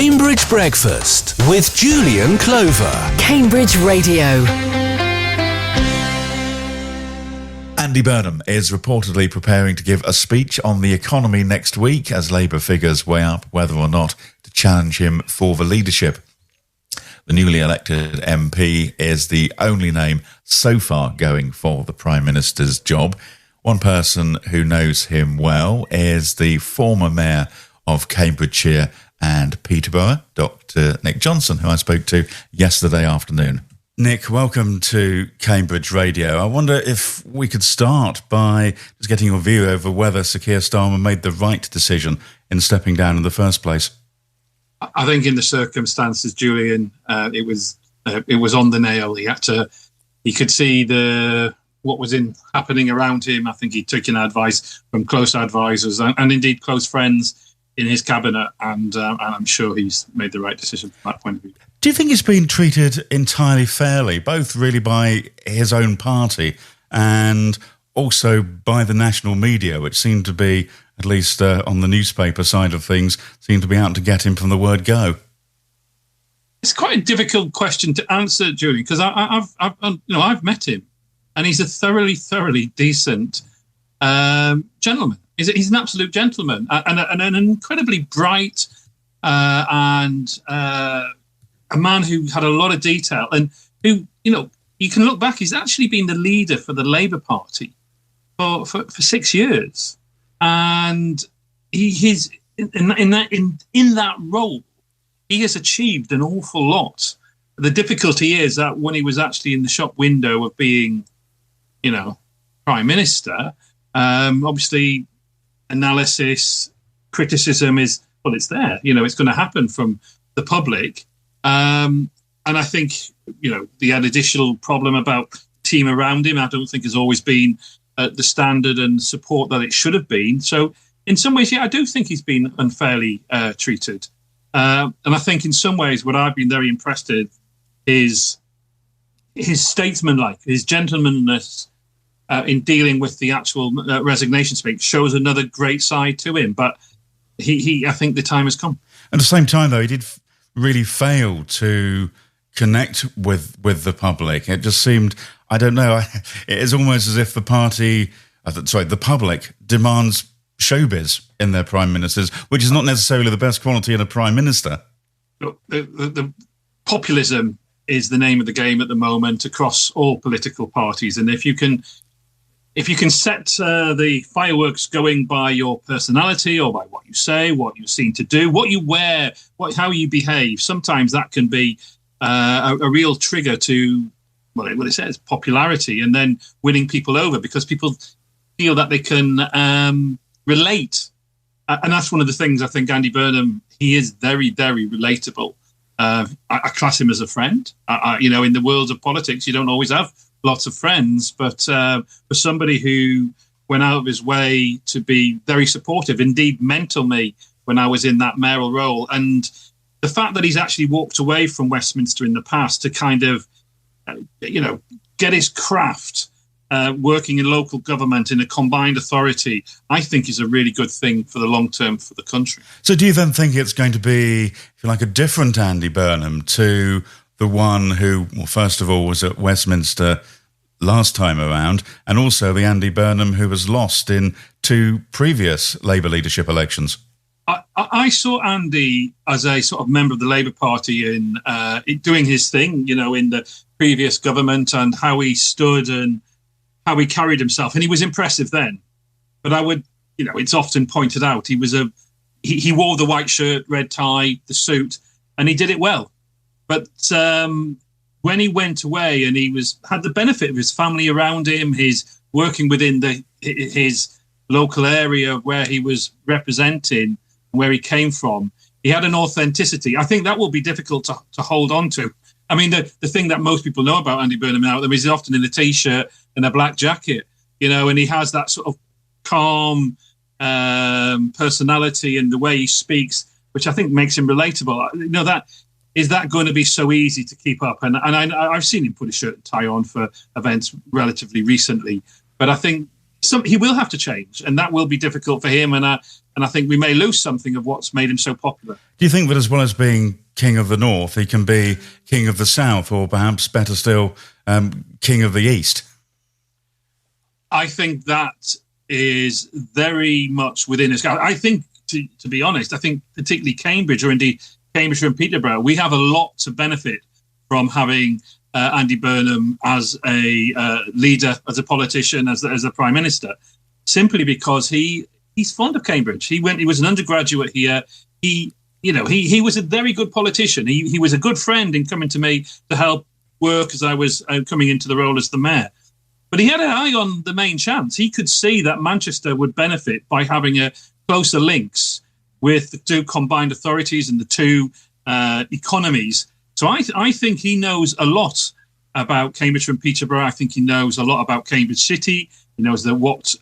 Cambridge Breakfast with Julian Clover. Cambridge Radio. Andy Burnham is reportedly preparing to give a speech on the economy next week as Labour figures weigh up whether or not to challenge him for the leadership. The newly elected MP is the only name so far going for the Prime Minister's job. One person who knows him well is the former Mayor of Cambridgeshire and Peterborough, Dr. Nick Johnson, who I spoke to yesterday afternoon. Nick, welcome to Cambridge Radio. I wonder if we could start by just getting your view over whether Sir Keir Starmer made the right decision in stepping down in the first place. I think in the circumstances, Julian, it was on the nail. He could see what was happening around him. I think he'd taken advice from close advisors and indeed close friends in his cabinet, and I'm sure he's made the right decision from that point of view. Do you think he's been treated entirely fairly, both really by his own party and also by the national media, which seemed to be, at least on the newspaper side of things, seemed to be out to get him from the word go? It's quite a difficult question to answer, Julian, because I've met him, and he's a thoroughly decent gentleman. He's an absolute gentleman and an incredibly bright and a man who had a lot of detail and who, you can look back, he's actually been the leader for the Labour Party for 6 years. And he's in that role, he has achieved an awful lot. The difficulty is that when he was actually in the shop window of being, Prime Minister, obviously analysis, criticism is, well, it's there. It's going to happen from the public. And I think, the additional problem about the team around him, I don't think has always been the standard and support that it should have been. So in some ways, I do think he's been unfairly treated. And I think in some ways, what I've been very impressed with is his statesmanlike, his gentlemanness in dealing with the actual resignation speech shows another great side to him. But I think the time has come. At the same time, though, he did really fail to connect with the public. It just seemed, I don't know, it is almost as if the public demands showbiz in their prime ministers, which is not necessarily the best quality in a prime minister. Look, the populism is the name of the game at the moment across all political parties, and if you can set the fireworks going by your personality or by what you say, what you're seen to do, what you wear, how you behave, sometimes that can be a real trigger to, what it says, popularity, and then winning people over because people feel that they can relate. And that's one of the things I think Andy Burnham, he is very, very relatable. I class him as a friend. In the world of politics, you don't always have lots of friends, but for somebody who went out of his way to be very supportive, indeed mentor me when I was in that mayoral role. And the fact that he's actually walked away from Westminster in the past to kind of, get his craft working in local government in a combined authority, I think is a really good thing for the long term for the country. So do you then think it's going to be, if you like, a different Andy Burnham to the one who, well, first of all, was at Westminster last time around, and also the Andy Burnham who was lost in 2 previous Labour leadership elections? I saw Andy as a sort of member of the Labour Party in doing his thing, in the previous government, and how he stood and how he carried himself. And he was impressive then. But I would, it's often pointed out, he wore the white shirt, red tie, the suit, and he did it well. But when he went away and he had the benefit of his family around him, his working within his local area where he was representing, where he came from, he had an authenticity. I think that will be difficult to hold on to. I mean, the thing that most people know about Andy Burnham now is he's often in a T-shirt and a black jacket, and he has that sort of calm personality and the way he speaks, which I think makes him relatable. Is that going to be so easy to keep up? And I've seen him put a shirt and tie on for events relatively recently, but I think he will have to change, and that will be difficult for him. And I think we may lose something of what's made him so popular. Do you think that as well as being king of the north, he can be king of the south, or perhaps better still, king of the east? I think that is very much within his. I think, to be honest, I think particularly Cambridge, or indeed Cambridgeshire and Peterborough, we have a lot to benefit from having Andy Burnham as a leader, as a politician, as a prime minister, simply because he's fond of Cambridge. He was an undergraduate here. He was a very good politician. He was a good friend in coming to me to help work as I was coming into the role as the mayor. But he had an eye on the main chance. He could see that Manchester would benefit by having a closer links with the two combined authorities and the two economies. So I think he knows a lot about Cambridge and Peterborough. I think he knows a lot about Cambridge City. He knows that what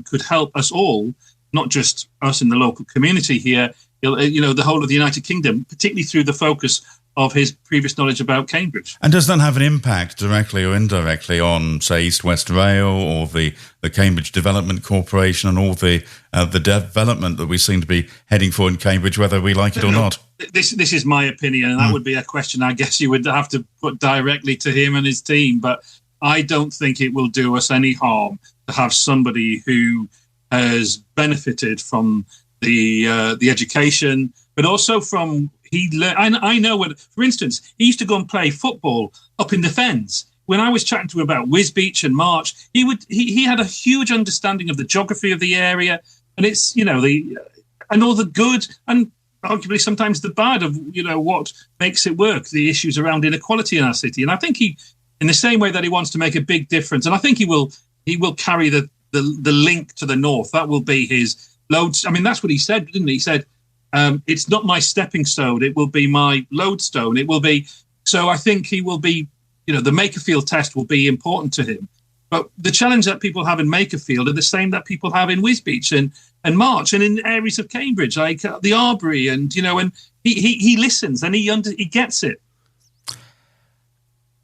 could help us all, not just us in the local community here, the whole of the United Kingdom, particularly through the focus of his previous knowledge about Cambridge. And does that have an impact directly or indirectly on, say, East West Rail or the Cambridge Development Corporation and all the development that we seem to be heading for in Cambridge, whether we like it or not? This is my opinion, and that would be a question I guess you would have to put directly to him and his team. But I don't think it will do us any harm to have somebody who has benefited from the education, but also from I know what, for instance, he used to go and play football up in the Fens. When I was chatting to him about Wisbeach and March, he had a huge understanding of the geography of the area, and it's and all the good and arguably sometimes the bad of what makes it work, the issues around inequality in our city. And I think he, in the same way that he wants to make a big difference, and I think he will carry the link to the north. That will be his load. I mean, that's what he said, didn't he? He said, it's not my stepping stone, it will be my lodestone. It will be. So I think he will be, the Makerfield test will be important to him. But the challenge that people have in Makerfield are the same that people have in Wisbeach and March and in areas of Cambridge, like the Arbory, and he listens and he gets it.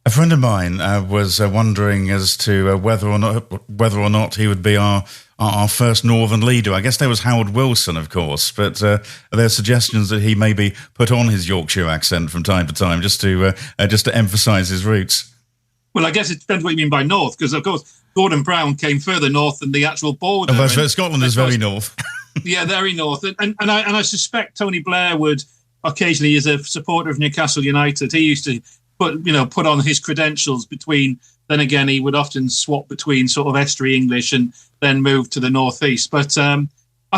A friend of mine was wondering as to whether or not he would be our first Northern leader. I guess there was Howard Wilson, of course, but there are suggestions that he maybe put on his Yorkshire accent from time to time just to emphasise his roots. Well, I guess it depends what you mean by north, because of course Gordon Brown came further north than the actual border. Scotland is very north. Yeah, very north, and I suspect Tony Blair would occasionally, as a supporter of Newcastle United, he used to put on his credentials between. Then again, he would often swap between sort of estuary English and then move to the northeast. But I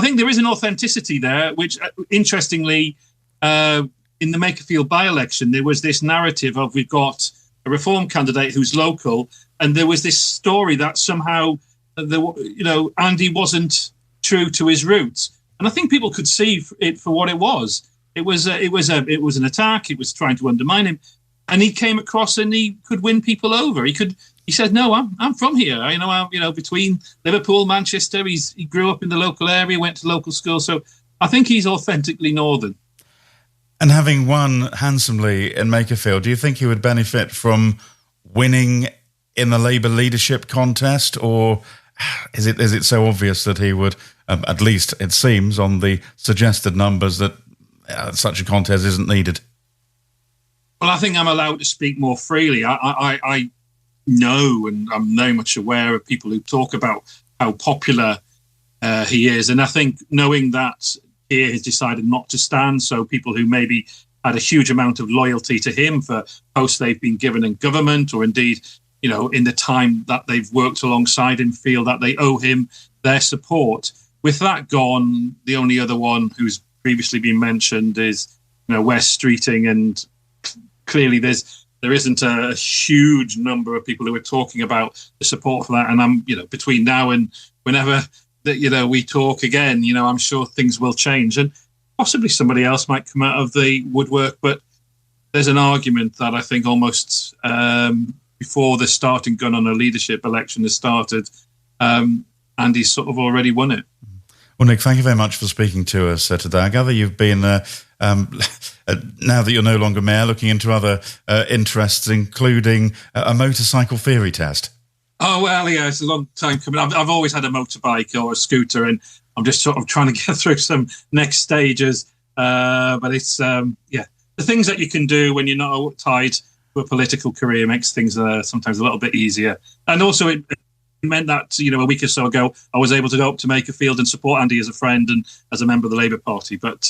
think there is an authenticity there, which, interestingly, in the Makerfield by-election, there was this narrative of we've got a Reform candidate who's local, and there was this story that somehow, Andy wasn't true to his roots. And I think people could see it for what it was. It was an attack. It was trying to undermine him. And he came across and he could win people over. He said, no, I'm from here. Between Liverpool, Manchester, he grew up in the local area, went to local school. So I think he's authentically northern. And having won handsomely in Makerfield, do you think he would benefit from winning in the Labour leadership contest? Or is it so obvious that he would, at least it seems on the suggested numbers, that such a contest isn't needed? Well, I think I'm allowed to speak more freely. I know, and I'm very much aware of people who talk about how popular he is. And I think knowing that he has decided not to stand, so people who maybe had a huge amount of loyalty to him for posts they've been given in government, or indeed, in the time that they've worked alongside him, feel that they owe him their support. With that gone, the only other one who's previously been mentioned is, West Streeting, and clearly there isn't a huge number of people who are talking about the support for that. And I'm, between now and whenever that, we talk again, I'm sure things will change and possibly somebody else might come out of the woodwork. But there's an argument that I think almost before the starting gun on a leadership election has started, Andy's sort of already won it. Well, Nick, thank you very much for speaking to us today. I gather you've been, now that you're no longer mayor, looking into other interests, including a motorcycle theory test. Oh, well, yeah, it's a long time coming. I've always had a motorbike or a scooter, and I'm just sort of trying to get through some next stages. But it's, the things that you can do when you're not tied to a political career makes things sometimes a little bit easier. And also it meant that, a week or so ago, I was able to go up to Makerfield and support Andy as a friend and as a member of the Labour Party. But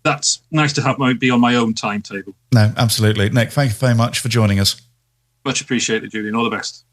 that's nice to be on my own timetable. No, absolutely. Nick, thank you very much for joining us. Much appreciated, Julian. All the best.